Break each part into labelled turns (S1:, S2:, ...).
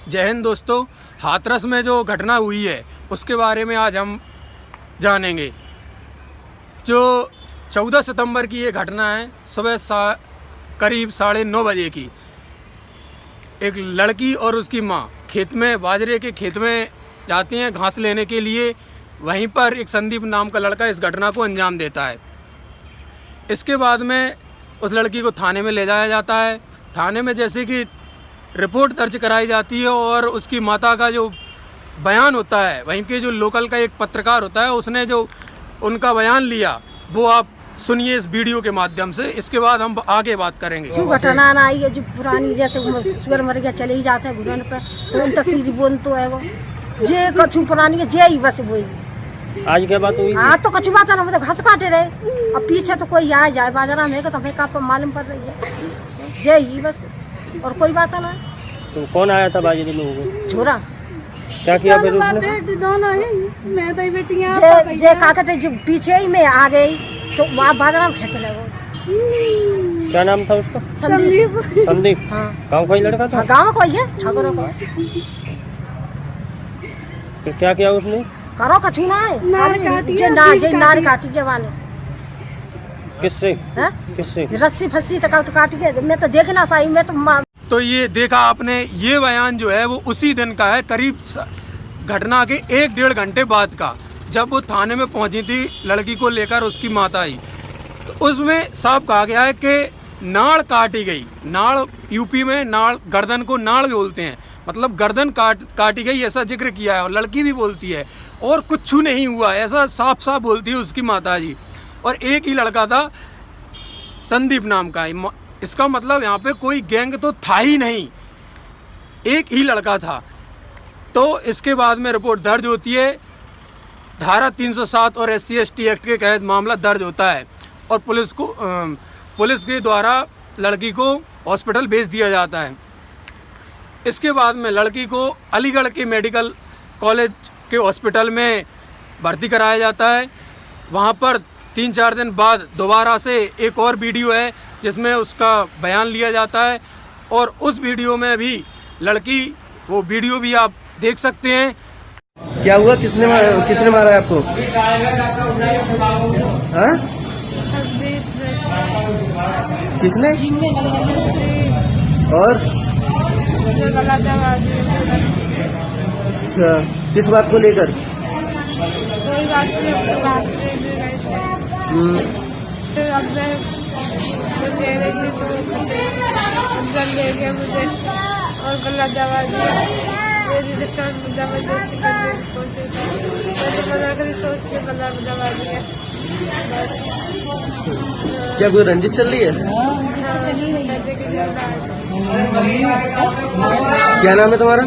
S1: जय हिंद दोस्तों। हाथरस में जो घटना हुई है उसके बारे में आज हम जानेंगे। जो 14 सितंबर की ये घटना है, सुबह करीब 9:30 बजे की। एक लड़की और उसकी माँ खेत में, बाजरे के खेत में जाती हैं घास लेने के लिए। वहीं पर एक संदीप नाम का लड़का इस घटना को अंजाम देता है। इसके बाद में उस लड़की को थाने में ले जाया जाता है। थाने में जैसे कि रिपोर्ट दर्ज कराई जाती है और उसकी माता का जो बयान होता है, वहीं के जो लोकल का एक पत्रकार होता है, उसने जो उनका बयान लिया वो आप सुनिए इस वीडियो के माध्यम से। इसके बाद हम आगे बात करेंगे।
S2: जो घटना ना आई है, जो पुरानी जैसे सुगर मर गया चले ही जाते हैं घुटन पे, तो उन तस्वीर बोल तो है वो जे कछु पुरानी है जे ही बस वही।
S3: आज क्या बात हुई?
S2: आज तो कछु बात ना, मतलब घास काटे रहे। अब पीछे तो कोई आ जाए बाजारा में तो हमें का मालूम पड़ रही है जे ही बस, और कोई बात ना।
S3: तो कौन आया था बाजरे में? वो
S2: छोरा
S3: क्या किया फिर उसने?
S2: जे का कहते जो पीछे ही में आ गई तो वहाँ बाजारा में खेच ले वो।
S3: क्या नाम था उसका?
S2: संदीप।
S3: संदीप।
S2: हाँ,
S3: गाँव का ही लड़का था?
S2: गाँव को ही है, ठाकुरों को।
S3: फिर क्या किया उसने?
S2: करो कछु ना है, नार काटी के वाले।
S3: किससे? किससे?
S2: रस्सी फस्सी तक तो काट के, मैं तो देख ना पाई, मैं
S1: तो ये देखा आपने, ये बयान जो है वो उसी दिन का है, करीब घटना के 1-1.5 घंटे बाद का, जब वो थाने में पहुंची थी लड़की को लेकर उसकी माता आई। तो उसमें साफ कहा गया है कि नाड़ काटी गई। नाड़ यूपी में नाड़, गर्दन को नाड़ बोलते हैं, मतलब गर्दन काटी गई ऐसा जिक्र किया है। और लड़की भी बोलती है और कुछ नहीं हुआ ऐसा साफ साफ बोलती है उसकी माता जी। और एक ही लड़का था संदीप नाम का। इसका मतलब यहाँ पे कोई गैंग तो था ही नहीं, एक ही लड़का था। तो इसके बाद में रिपोर्ट दर्ज होती है, धारा 307 और SC/ST एक्ट के तहत मामला दर्ज होता है और पुलिस के द्वारा लड़की को हॉस्पिटल भेज दिया जाता है। इसके बाद में लड़की को अलीगढ़ के मेडिकल कॉलेज के हॉस्पिटल में भर्ती कराया जाता है। वहाँ पर 3-4 दिन बाद दोबारा से एक और वीडियो है जिसमें उसका बयान लिया जाता है और उस वीडियो में भी लड़की, वो वीडियो भी आप देख सकते हैं।
S3: क्या हुआ? किसने मारा है आपको? हाँ? किसने? और किस बात को लेकर?
S4: कोई बात नहीं, अपने बात से अब मैं ले रही थी तो ले गया मुझे और गला दबा दिया। मेरी जबरदस्ती करने की कोशिश, मैंने मना करी, सोच के गला दबा दिया।
S3: क्या कोई रंजिश चल रही है? क्या नाम है तुम्हारा?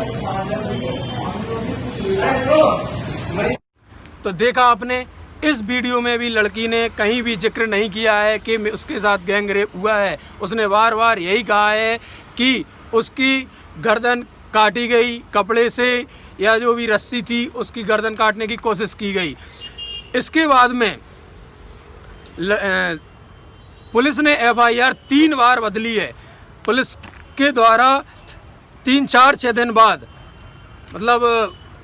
S1: तो देखा आपने, इस वीडियो में भी लड़की ने कहीं भी जिक्र नहीं किया है कि उसके साथ गैंग रेप हुआ है। उसने बार बार यही कहा है कि उसकी गर्दन काटी गई कपड़े से, या जो भी रस्सी थी उसकी गर्दन काटने की कोशिश की गई। इसके बाद में पुलिस ने FIR 3 बार बदली है। पुलिस के द्वारा 3-4-6 दिन बाद, मतलब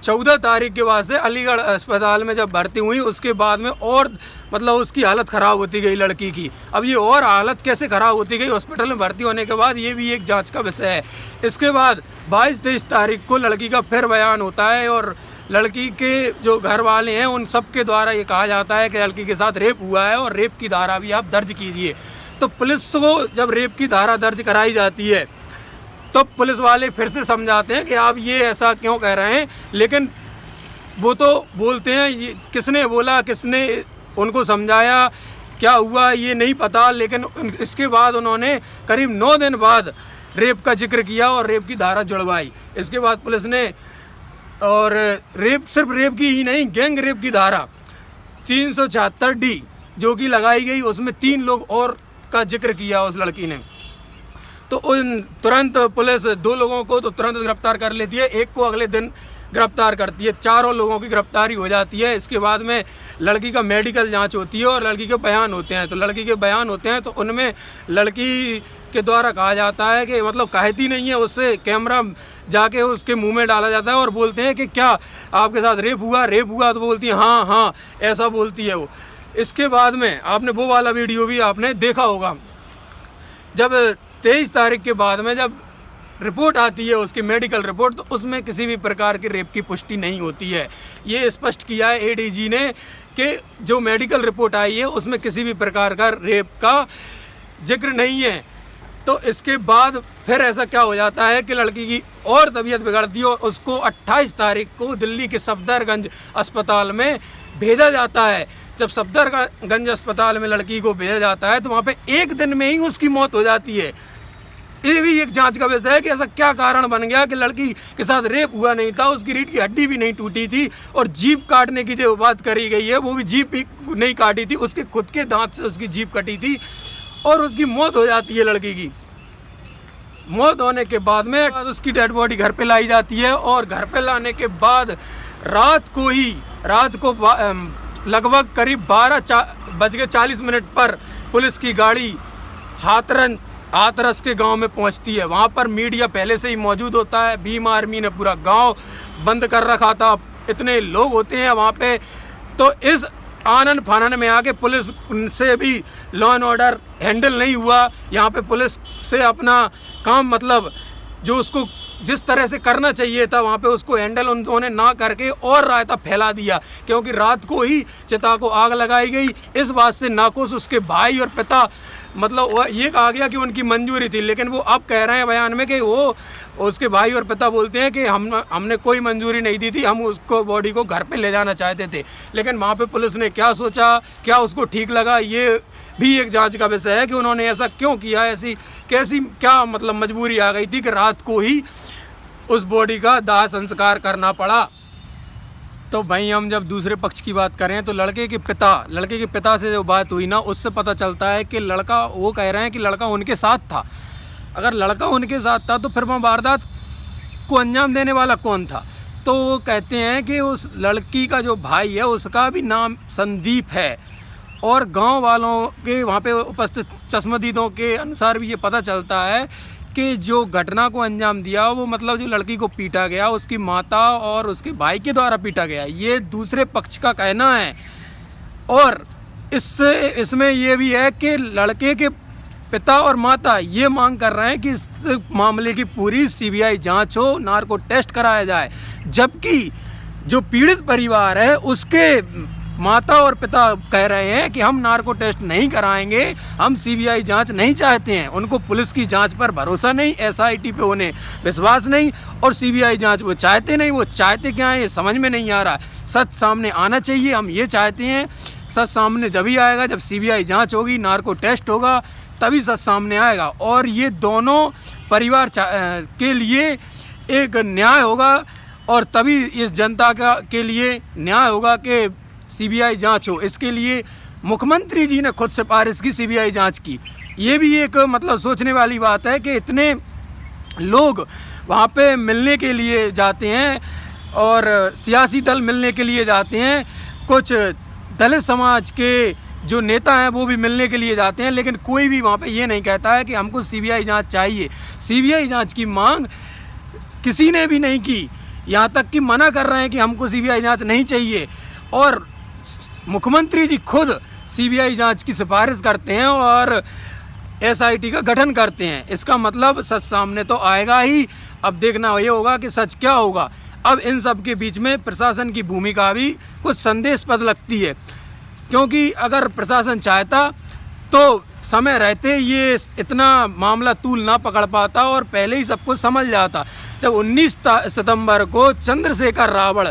S1: 14 तारीख के वास्ते अलीगढ़ अस्पताल में जब भर्ती हुई, उसके बाद में और मतलब उसकी हालत ख़राब होती गई लड़की की। अब ये और हालत कैसे ख़राब होती गई हॉस्पिटल में भर्ती होने के बाद, ये भी एक जांच का विषय है। इसके बाद 22-23 तारीख को लड़की का फिर बयान होता है और लड़की के जो घर वाले हैं उन सब के द्वारा ये कहा जाता है कि लड़की के साथ रेप हुआ है और रेप की धारा भी आप दर्ज कीजिए। तो पुलिस को जब रेप की धारा दर्ज कराई जाती है तो पुलिस वाले फिर से समझाते हैं कि आप ये ऐसा क्यों कह रहे हैं, लेकिन वो तो बोलते हैं ये किसने बोला, किसने उनको समझाया, क्या हुआ ये नहीं पता। लेकिन इसके बाद उन्होंने करीब 9 दिन बाद रेप का जिक्र किया और रेप की धारा जुड़वाई। इसके बाद पुलिस ने, और रेप सिर्फ रेप की ही नहीं, गैंग रेप की धारा 376D जो कि लगाई गई, उसमें 3 लोग और का जिक्र किया उस लड़की ने। तो उन तुरंत पुलिस 2 लोगों को तो तुरंत गिरफ्तार कर लेती है, एक को अगले दिन गिरफ्तार करती है। 4 लोगों की गिरफ्तारी हो जाती है। इसके बाद में लड़की का मेडिकल जांच होती है और लड़की के बयान होते हैं। तो लड़की के बयान होते हैं तो उनमें लड़की के द्वारा कहा जाता है कि मतलब कहती नहीं है, उससे कैमरा जाके उसके मुंह में डाला जाता है और बोलते हैं कि क्या आपके साथ रेप हुआ, तो बोलती है हाँ हाँ, ऐसा बोलती है वो। इसके बाद में आपने वो वाला वीडियो भी आपने देखा होगा, जब 23 तारीख के बाद में जब रिपोर्ट आती है उसकी मेडिकल रिपोर्ट, तो उसमें किसी भी प्रकार की रेप की पुष्टि नहीं होती है। ये स्पष्ट किया है एडीजी ने कि जो मेडिकल रिपोर्ट आई है उसमें किसी भी प्रकार का रेप का जिक्र नहीं है। तो इसके बाद फिर ऐसा क्या हो जाता है कि लड़की की और तबीयत बिगड़ती है और उसको 28 तारीख को दिल्ली के सफदरगंज अस्पताल में भेजा जाता है। जब सफदरगंज अस्पताल में लड़की को भेजा जाता है तो वहाँ पे एक दिन में ही उसकी मौत हो जाती है। ये भी एक जांच का विषय है कि ऐसा क्या कारण बन गया कि लड़की के साथ रेप हुआ नहीं था, उसकी रीढ़ की हड्डी भी नहीं टूटी थी, और जीभ काटने की जो बात करी गई है वो भी जीभ भी नहीं काटी थी, उसके खुद के दांत से उसकी जीभ कटी थी और उसकी मौत हो जाती है। लड़की की मौत होने के बाद में उसकी डेड बॉडी घर पे लाई जाती है और घर पे लाने के बाद रात को लगभग करीब 12:40 पर पुलिस की गाड़ी हाथरस के गांव में पहुंचती है। वहां पर मीडिया पहले से ही मौजूद होता है। भीम आर्मी ने पूरा गांव बंद कर रखा था, इतने लोग होते हैं वहां पे। तो इस आनन फानन में आके पुलिस से भी लॉ एंड ऑर्डर हैंडल नहीं हुआ। यहाँ पे पुलिस से अपना काम मतलब जो उसको जिस तरह से करना चाहिए था वहाँ पे उसको हैंडल उन्होंने ना करके और रायता फैला दिया, क्योंकि रात को ही चिता को आग लगाई गई। इस बात से नाखुश उसके भाई और पिता, मतलब ये कहा गया कि उनकी मंजूरी थी, लेकिन वो अब कह रहे हैं बयान में कि वो उसके भाई और पिता बोलते हैं कि हमने कोई मंजूरी नहीं दी थी, हम उसको बॉडी को घर पे ले जाना चाहते थे। लेकिन वहाँ पे पुलिस ने क्या सोचा, क्या उसको ठीक लगा, ये भी एक जांच का विषय है कि उन्होंने ऐसा क्यों किया, ऐसी कैसी क्या मतलब मजबूरी आ गई थी कि रात को ही उस बॉडी का दाह संस्कार करना पड़ा। तो भाई हम जब दूसरे पक्ष की बात करें तो लड़के के पिता से जो बात हुई ना, उससे पता चलता है कि लड़का, वो कह रहे हैं कि लड़का उनके साथ था। अगर लड़का उनके साथ था तो फिर वहाँ वारदात को अंजाम देने वाला कौन था? तो वो कहते हैं कि उस लड़की का जो भाई है उसका भी नाम संदीप है, और गांव वालों के वहाँ पे उपस्थित चश्मदीदों के अनुसार भी ये पता चलता है कि जो घटना को अंजाम दिया वो मतलब जो लड़की को पीटा गया उसकी माता और उसके भाई के द्वारा पीटा गया, ये दूसरे पक्ष का कहना है। और इसमें ये भी है कि लड़के के पिता और माता ये मांग कर रहे हैं कि इस मामले की पूरी सीबीआई जांच हो, नार्को टेस्ट कराया जाए, जबकि जो पीड़ित परिवार है उसके माता और पिता कह रहे हैं कि हम नार्को टेस्ट नहीं कराएंगे, हम सीबीआई जांच नहीं चाहते हैं। उनको पुलिस की जांच पर भरोसा नहीं, एसआईटी पे उन्हें विश्वास नहीं, और सीबीआई जांच वो चाहते नहीं। वो चाहते क्या है ये समझ में नहीं आ रहा। सच सामने आना चाहिए, हम ये चाहते हैं। सच सामने जब ही आएगा जब सीबीआई जांच होगी, नार्को टेस्ट होगा, तभी सच सामने आएगा, और ये दोनों परिवार के लिए एक न्याय होगा, और तभी इस जनता के लिए न्याय होगा कि सीबीआई जांच हो। इसके लिए मुख्यमंत्री जी ने खुद सिफारिश की सीबीआई जांच की। ये भी एक मतलब सोचने वाली बात है कि इतने लोग वहाँ पे मिलने के लिए जाते हैं और सियासी दल मिलने के लिए जाते हैं, कुछ दलित समाज के जो नेता हैं वो भी मिलने के लिए जाते हैं, लेकिन कोई भी वहाँ पे ये नहीं कहता है कि हमको सीबीआई जांच चाहिए। सीबीआई जांच की मांग किसी ने भी नहीं की, यहाँ तक कि मना कर रहे हैं कि हमको सीबीआई जांच नहीं चाहिए, और मुख्यमंत्री जी खुद सीबीआई जांच की सिफारिश करते हैं और एसआईटी का गठन करते हैं। इसका मतलब सच सामने तो आएगा ही। अब देखना ये होगा कि सच क्या होगा। अब इन सब के बीच में प्रशासन की भूमिका भी कुछ संदेशपद लगती है, क्योंकि अगर प्रशासन चाहता तो समय रहते ये इतना मामला तूल ना पकड़ पाता और पहले ही सब कुछ समझ जाता। जब 19 सितंबर को चंद्रशेखर रावण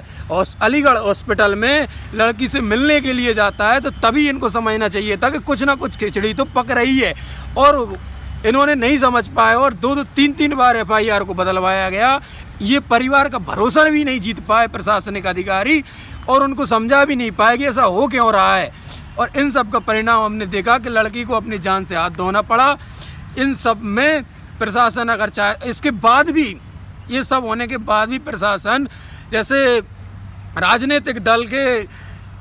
S1: अलीगढ़ हॉस्पिटल में लड़की से मिलने के लिए जाता है तो तभी इनको समझना चाहिए था कि कुछ ना कुछ खिचड़ी तो पक रही है, और इन्होंने नहीं समझ पाए और 2-3 बार FIR को बदलवाया गया। ये परिवार का भरोसा भी नहीं जीत पाए प्रशासनिक अधिकारी, और उनको समझा भी नहीं पाए कि ऐसा हो क्यों रहा है। और इन सब का परिणाम हमने देखा कि लड़की को अपनी जान से हाथ धोना पड़ा। इन सब में प्रशासन अगर चाहे, इसके बाद भी ये सब होने के बाद भी प्रशासन जैसे राजनीतिक दल के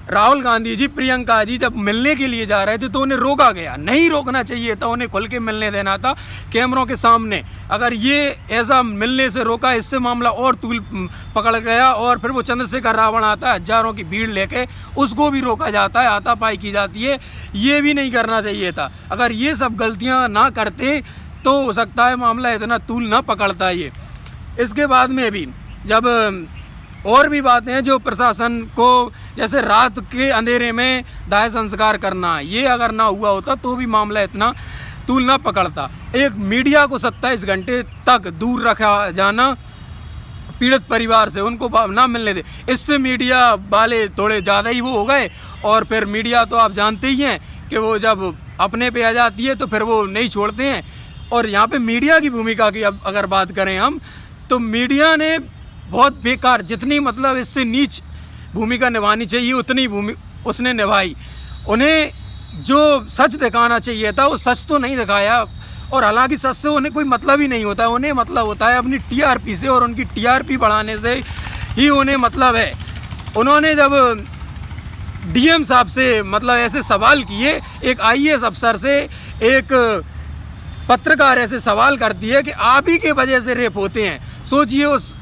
S1: राहुल गांधी जी प्रियंका जी जब मिलने के लिए जा रहे थे तो उन्हें रोका गया, नहीं रोकना चाहिए था, उन्हें खुल के मिलने देना था कैमरों के सामने। अगर ये ऐसा मिलने से रोका, इससे मामला और तूल पकड़ गया और फिर वो चंद्रशेखर रावण आता है हजारों की भीड़ लेके, उसको भी रोका जाता है, हाथापाई की जाती है। ये भी नहीं करना चाहिए था। अगर ये सब गलतियाँ ना करते तो हो सकता है मामला इतना तूल ना पकड़ता ये। इसके बाद में भी जब और भी बातें हैं जो प्रशासन को, जैसे रात के अंधेरे में दाह संस्कार करना, ये अगर ना हुआ होता तो भी मामला इतना तूल ना पकड़ता। एक मीडिया को 27 घंटे तक दूर रखा जाना पीड़ित परिवार से, उनको ना मिलने दे, इससे मीडिया वाले थोड़े ज़्यादा ही वो हो गए। और फिर मीडिया तो आप जानते ही हैं कि वो जब अपने पे आ जाती है तो फिर वो नहीं छोड़ते हैं। और यहाँ पे मीडिया की भूमिका की अब अगर बात करें हम, तो मीडिया ने बहुत बेकार, जितनी मतलब इससे नीच भूमिका निभानी चाहिए उतनी उसने निभाई। उन्हें जो सच दिखाना चाहिए था वो सच तो नहीं दिखाया। और हालांकि सच से उन्हें कोई मतलब ही नहीं होता, उन्हें मतलब होता है अपनी टीआरपी से, और उनकी टीआरपी बढ़ाने से ही उन्हें मतलब है। उन्होंने जब डीएम साहब से मतलब ऐसे सवाल किए, एक आईएएस अफसर से एक पत्रकार ऐसे सवाल करती है कि आप ही के वजह से रेप होते हैं। सोचिए उस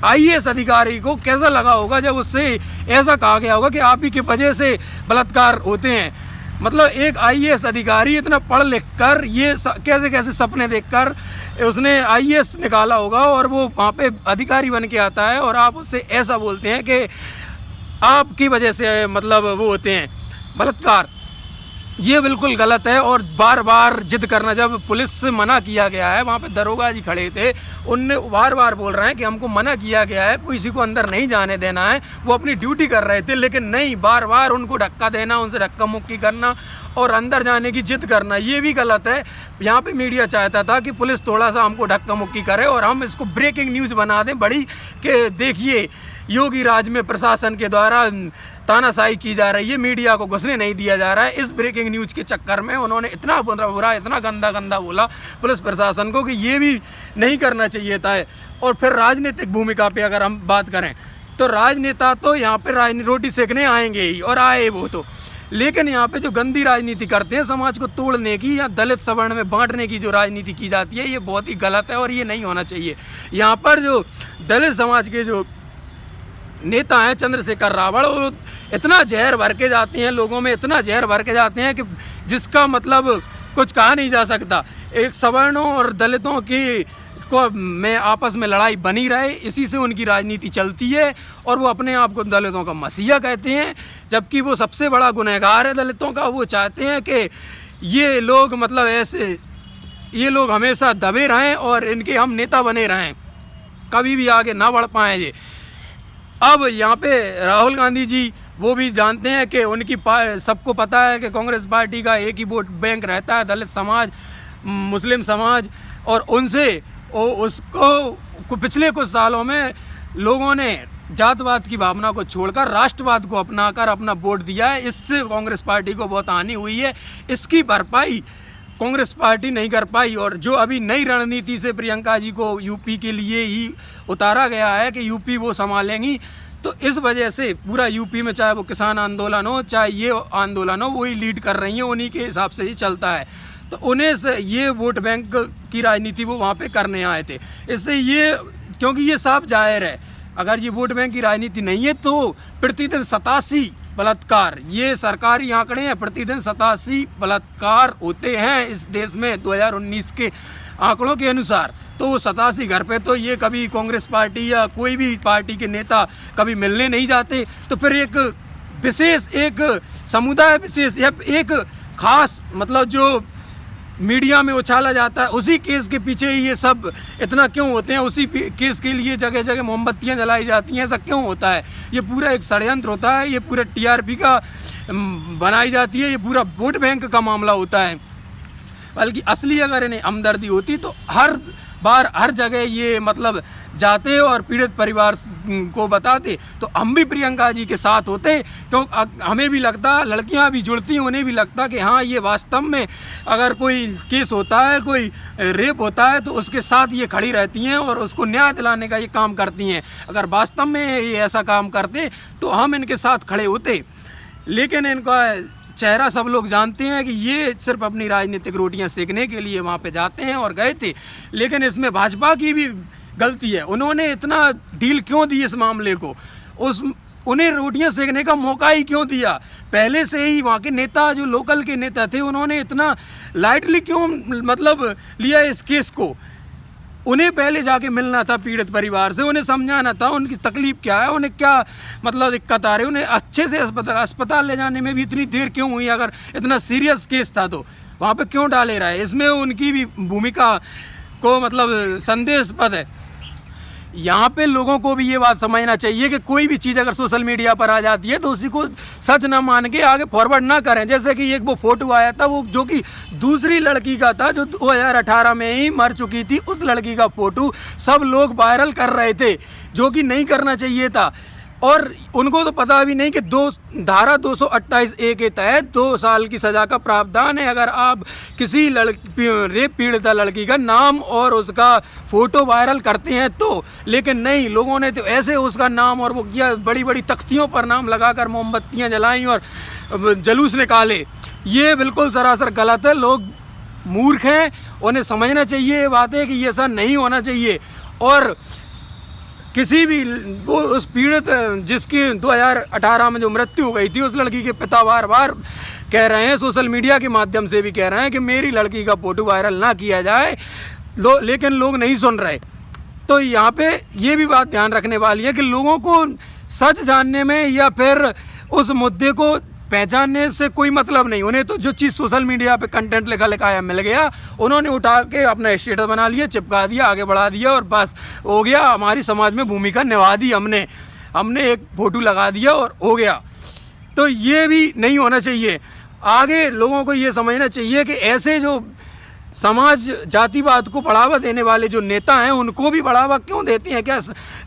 S1: आईएएस अधिकारी को कैसा लगा होगा जब उससे ऐसा कहा गया होगा कि आप ही की वजह से बलात्कार होते हैं। मतलब एक आईएएस अधिकारी इतना पढ़ लिख कर ये कैसे कैसे सपने देखकर उसने आईएएस निकाला होगा और वो वहाँ पे अधिकारी बन के आता है, और आप उससे ऐसा बोलते हैं कि आपकी वजह से मतलब वो होते हैं बलात्कार। ये बिल्कुल गलत है। और बार बार जिद करना, जब पुलिस से मना किया गया है, वहाँ पे दरोगा जी खड़े थे, उनने बार बार बोल रहे हैं कि हमको मना किया गया है, किसी को अंदर नहीं जाने देना है, वो अपनी ड्यूटी कर रहे थे, लेकिन नहीं, बार बार उनको धक्का देना, उनसे धक्का मुक्की करना और अंदर जाने की जिद करना, ये भी गलत है। यहाँ पे मीडिया चाहता था कि पुलिस थोड़ा सा हमको धक्का मुक्की करे और हम इसको ब्रेकिंग न्यूज़ बना दें बड़ी, कि देखिए योगी राज में प्रशासन के द्वारा तानाशाही की जा रही है, मीडिया को घुसने नहीं दिया जा रहा है। इस ब्रेकिंग न्यूज़ के चक्कर में उन्होंने इतना बुरा, इतना गंदा बोला पुलिस प्रशासन को कि ये भी नहीं करना चाहिए था। और फिर राजनीतिक भूमिका पे अगर हम बात करें तो राजनेता तो यहाँ पे रोटी सेकने आएंगे ही, और आए वो तो, लेकिन यहाँ पे जो गंदी राजनीति करते हैं, समाज को तोड़ने की या दलित सवर्ण में बांटने की जो राजनीति की जाती है, ये बहुत ही गलत है और ये नहीं होना चाहिए। यहाँ पर जो दलित समाज के जो नेता हैं चंद्रशेखर रावण, वो इतना जहर भर के जाते हैं लोगों में, इतना जहर भर के जाते हैं कि जिसका मतलब कुछ कहा नहीं जा सकता। एक सवर्णों और दलितों की को में आपस में लड़ाई बनी रहे, इसी से उनकी राजनीति चलती है। और वो अपने आप को दलितों का मसीहा कहते हैं, जबकि वो सबसे बड़ा गुनहगार है दलितों का। वो चाहते हैं कि ये लोग मतलब ऐसे, ये लोग हमेशा दबे रहें और इनके हम नेता बने रहें, कभी भी आगे ना बढ़ पाएँ ये। अब यहाँ पे राहुल गांधी जी वो भी जानते हैं कि उनकी सबको पता है कि कांग्रेस पार्टी का एक ही वोट बैंक रहता है, दलित समाज, मुस्लिम समाज, और उनसे उसको पिछले कुछ सालों में लोगों ने जातवाद की भावना को छोड़कर राष्ट्रवाद को अपनाकर अपना वोट दिया है। इससे कांग्रेस पार्टी को बहुत हानि हुई है। इसकी भरपाई कांग्रेस पार्टी नहीं कर पाई। और जो अभी नई रणनीति से प्रियंका जी को यूपी के लिए ही उतारा गया है कि यूपी वो संभालेंगी, तो इस वजह से पूरा यूपी में चाहे वो किसान आंदोलन हो चाहे ये आंदोलन हो, वही लीड कर रही हैं, उन्हीं के हिसाब से ही चलता है। तो उन्हें से ये वोट बैंक की राजनीति वो वहाँ पे करने आए थे। इससे ये, क्योंकि ये साफ जाहिर है, अगर ये वोट बैंक की राजनीति नहीं है तो प्रतिदिन 87 बलात्कार, ये सरकारी आंकड़े हैं, प्रतिदिन 87 बलात्कार होते हैं इस देश में 2019 के आंकड़ों के अनुसार। तो वो 87 घर पे तो ये कभी कांग्रेस पार्टी या कोई भी पार्टी के नेता कभी मिलने नहीं जाते। तो फिर एक विशेष, एक समुदाय विशेष या एक खास मतलब जो मीडिया में उछाला जाता है, उसी केस के पीछे ही ये सब इतना क्यों होते हैं, उसी केस के लिए जगह जगह मोमबत्तियां जलाई जाती हैं, ऐसा क्यों होता है? ये पूरा एक षड्यंत्र होता है, ये पूरा टीआरपी का बनाई जाती है, ये पूरा वोट बैंक का मामला होता है। बल्कि असली अगर इन्हें हमदर्दी होती तो हर बार हर जगह ये मतलब जाते और पीड़ित परिवार को बताते, तो हम भी प्रियंका जी के साथ होते। क्योंकि हमें भी लगता, लड़कियां भी जुड़ती हैं, उन्हें भी लगता कि हाँ ये वास्तव में अगर कोई केस होता है, कोई रेप होता है, तो उसके साथ ये खड़ी रहती हैं और उसको न्याय दिलाने का ये काम करती हैं। अगर वास्तव में ये ऐसा काम करते तो हम इनके साथ खड़े होते। लेकिन इनका चेहरा सब लोग जानते हैं कि ये सिर्फ अपनी राजनीतिक रोटियां सेकने के लिए वहाँ पे जाते हैं और गए थे। लेकिन इसमें भाजपा की भी गलती है, उन्होंने इतना डील क्यों दी इस मामले को, उन्हें रोटियां सेकने का मौका ही क्यों दिया। पहले से ही वहाँ के नेता जो लोकल के नेता थे उन्होंने इतना लाइटली क्यों मतलब लिया इस केस को। उन्हें पहले जाके मिलना था पीड़ित परिवार से, उन्हें समझाना था उनकी तकलीफ क्या है, उन्हें क्या मतलब दिक्कत आ रही है, उन्हें अच्छे से अस्पताल ले जाने में भी इतनी देर क्यों हुई। अगर इतना सीरियस केस था तो वहाँ पे क्यों डाले रहा है। इसमें उनकी भी भूमिका को मतलब संदेहास्पद है। यहाँ पे लोगों को भी ये बात समझना चाहिए कि कोई भी चीज़ अगर सोशल मीडिया पर आ जाती है तो उसी को सच ना मान के आगे फॉरवर्ड ना करें। जैसे कि एक वो फोटो आया था वो जो कि दूसरी लड़की का था जो 2018 में ही मर चुकी थी, उस लड़की का फोटो सब लोग वायरल कर रहे थे जो कि नहीं करना चाहिए था। और उनको तो पता भी नहीं कि धारा 228A के तहत 2 साल की सज़ा का प्रावधान है अगर आप किसी रेप पीड़िता लड़की का नाम और उसका फ़ोटो वायरल करते हैं तो। लेकिन नहीं, लोगों ने तो ऐसे उसका नाम और वो किया, बड़ी बड़ी तख्तियों पर नाम लगाकर मोमबत्तियां जलाई और जुलूस निकाले। ये बिल्कुल सरासर गलत है। लोग मूर्ख हैं, उन्हें समझना चाहिए ये बात है कि ये ऐसा नहीं होना चाहिए। और किसी भी वो उस पीड़ित जिसकी 2018 में जो मृत्यु हो गई थी उस लड़की के पिता बार बार कह रहे हैं, सोशल मीडिया के माध्यम से भी कह रहे हैं कि मेरी लड़की का फोटो वायरल ना किया जाए, लेकिन लोग नहीं सुन रहे। तो यहाँ पे ये भी बात ध्यान रखने वाली है कि लोगों को सच जानने में या फिर उस मुद्दे को पहचानने से कोई मतलब नहीं। उन्हें तो जो चीज़ सोशल मीडिया पे कंटेंट लिखाया मिल गया, उन्होंने उठा के अपना स्टेटस बना लिया, चिपका दिया, आगे बढ़ा दिया और बस हो गया। हमारी समाज में भूमिका निभा दी हमने एक फ़ोटो लगा दिया और हो गया। तो ये भी नहीं होना चाहिए। आगे लोगों को ये समझना चाहिए कि ऐसे जो समाज जातिवाद को बढ़ावा देने वाले जो नेता हैं उनको भी बढ़ावा क्यों देते हैं। क्या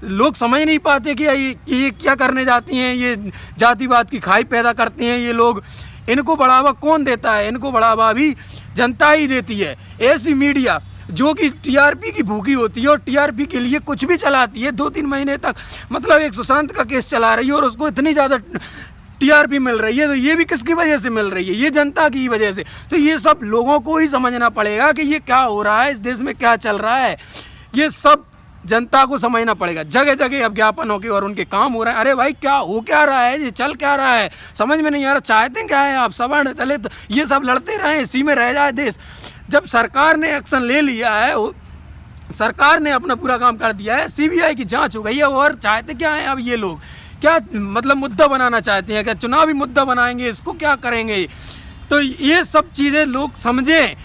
S1: लोग समझ नहीं पाते कि ये क्या करने जाती हैं, ये जातिवाद की खाई पैदा करते हैं ये लोग। इनको बढ़ावा कौन देता है, इनको बढ़ावा भी जनता ही देती है। ऐसी मीडिया जो कि टीआरपी की भूखी होती है और टीआरपी के लिए कुछ भी चलाती है, 2-3 महीने तक मतलब एक सुशांत का केस चला रही है और उसको इतनी ज़्यादा टीआरपी मिल रही है, तो ये भी किसकी वजह से मिल रही है, ये जनता की वजह से। तो ये सब लोगों को ही समझना पड़ेगा कि ये क्या हो रहा है, इस देश में क्या चल रहा है, ये सब जनता को समझना पड़ेगा। जगह जगह अब ज्ञापनों के और उनके काम हो रहे हैं। अरे भाई क्या हो क्या रहा है, ये चल क्या रहा है, समझ में नहीं आ रहा। चाहते क्या है आप, सवर्ण दलित ये सब लड़ते रहें, इसी में रह जाए देश। जब सरकार ने एक्शन ले लिया है, सरकार ने अपना पूरा काम कर दिया है, सीबीआई की जाँच हो गई है, और चाहते क्या है अब ये लोग, क्या मतलब मुद्दा बनाना चाहते हैं, क्या चुनावी मुद्दा बनाएंगे, इसको क्या करेंगे। तो ये सब चीज़ें लोग समझें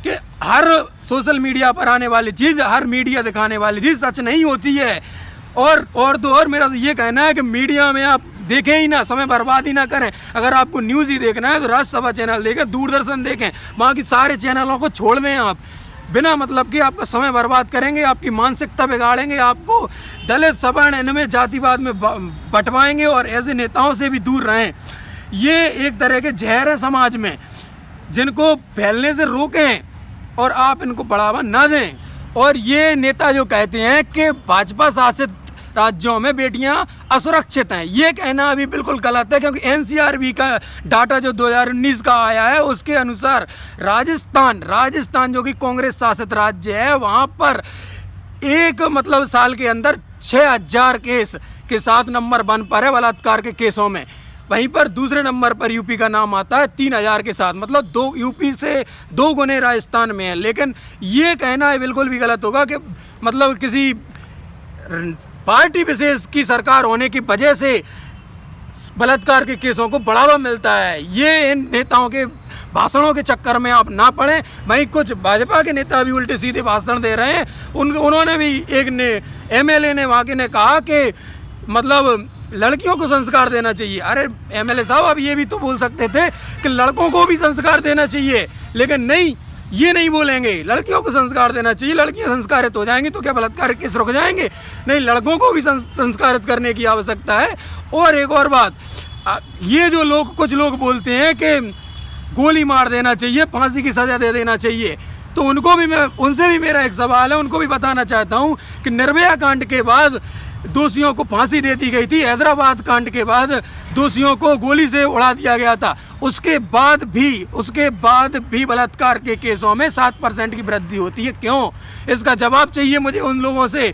S1: कि हर सोशल मीडिया पर आने वाली चीज़, हर मीडिया दिखाने वाली चीज़ सच नहीं होती है। और मेरा तो ये कहना है कि मीडिया में आप देखें ही ना, समय बर्बाद ही ना करें। अगर आपको न्यूज़ ही देखना है तो राज्यसभा चैनल देखें, दूरदर्शन देखें, बाकी सारे चैनलों को छोड़ दें। आप बिना मतलब कि आपका समय बर्बाद करेंगे, आपकी मानसिकता बिगाड़ेंगे, आपको दलित सवर्ण इनमें जातिवाद में बंटवाएंगे और ऐसे नेताओं से भी दूर रहें। ये एक तरह के जहर है समाज में, जिनको फैलने से रोकें और आप इनको बढ़ावा ना दें। और ये नेता जो कहते हैं कि भाजपा शासित राज्यों में बेटियां असुरक्षित हैं, ये कहना अभी बिल्कुल गलत है, क्योंकि एनसीआरबी का डाटा जो 2019 का आया है उसके अनुसार राजस्थान जो कि कांग्रेस शासित राज्य है, वहाँ पर एक मतलब साल के अंदर 6000 केस के 7 नंबर 1 पर है बलात्कार के केसों में। वहीं पर दूसरे नंबर पर यूपी का नाम आता है 3000 के साथ, मतलब यूपी से 2 गुने राजस्थान में है। लेकिन ये कहना बिल्कुल भी गलत होगा कि मतलब किसी पार्टी विशेष की सरकार होने की वजह से बलात्कार के केसों को बढ़ावा मिलता है। ये इन नेताओं के भाषणों के चक्कर में आप ना पड़ें। वहीं कुछ भाजपा के नेता भी उल्टे सीधे भाषण दे रहे हैं। उन्होंने भी एक एमएलए ने वहाँ के ने कहा कि मतलब लड़कियों को संस्कार देना चाहिए। अरे एमएलए साहब, आप ये भी तो बोल सकते थे कि लड़कों को भी संस्कार देना चाहिए, लेकिन नहीं, ये नहीं बोलेंगे। लड़कियों को संस्कार देना चाहिए, लड़कियां संस्कारित हो जाएंगी तो क्या बलात्कार के केस रुक जाएंगे? नहीं, लड़कों को भी संस्कारित करने की आवश्यकता है। और एक और बात, ये जो कुछ लोग बोलते हैं कि गोली मार देना चाहिए, फांसी की सजा दे देना चाहिए, तो उनसे भी मेरा एक सवाल है, उनको भी बताना चाहता हूँ कि निर्भया कांड के बाद दोषियों को फांसी दे दी गई थी। हैदराबाद कांड के बाद दोषियों को गोली से उड़ा दिया गया था। उसके बाद भी बलात्कार के केसों में 7% की वृद्धि होती है। क्यों? इसका जवाब चाहिए मुझे उन लोगों से।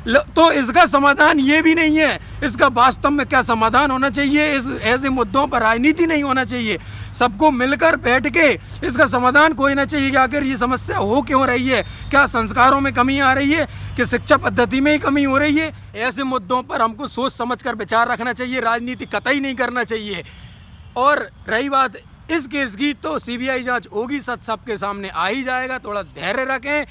S1: तो इसका समाधान ये भी नहीं है। इसका वास्तव में क्या समाधान होना चाहिए? इस ऐसे मुद्दों पर राजनीति नहीं होना चाहिए। सबको मिलकर बैठ के इसका समाधान कोई ना चाहिए कि आखिर ये समस्या हो क्यों रही है। क्या संस्कारों में कमी आ रही है कि शिक्षा पद्धति में ही कमी हो रही है? ऐसे मुद्दों पर हमको सोच समझ कर विचार रखना चाहिए। राजनीति कतई नहीं करना चाहिए। और रही बात इस केस की, तो सीबीआई जांच होगी, सच सबके सामने आ ही जाएगा। थोड़ा धैर्य रखें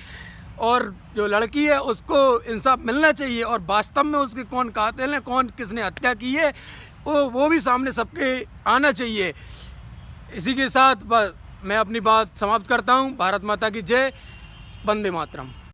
S1: और जो लड़की है उसको इंसाफ मिलना चाहिए और वास्तव में उसके कौन कातिल हैं, कौन किसने हत्या की है, वो भी सामने सबके आना चाहिए। इसी के साथ बस मैं अपनी बात समाप्त करता हूँ। भारत माता की जय। वंदे मातरम।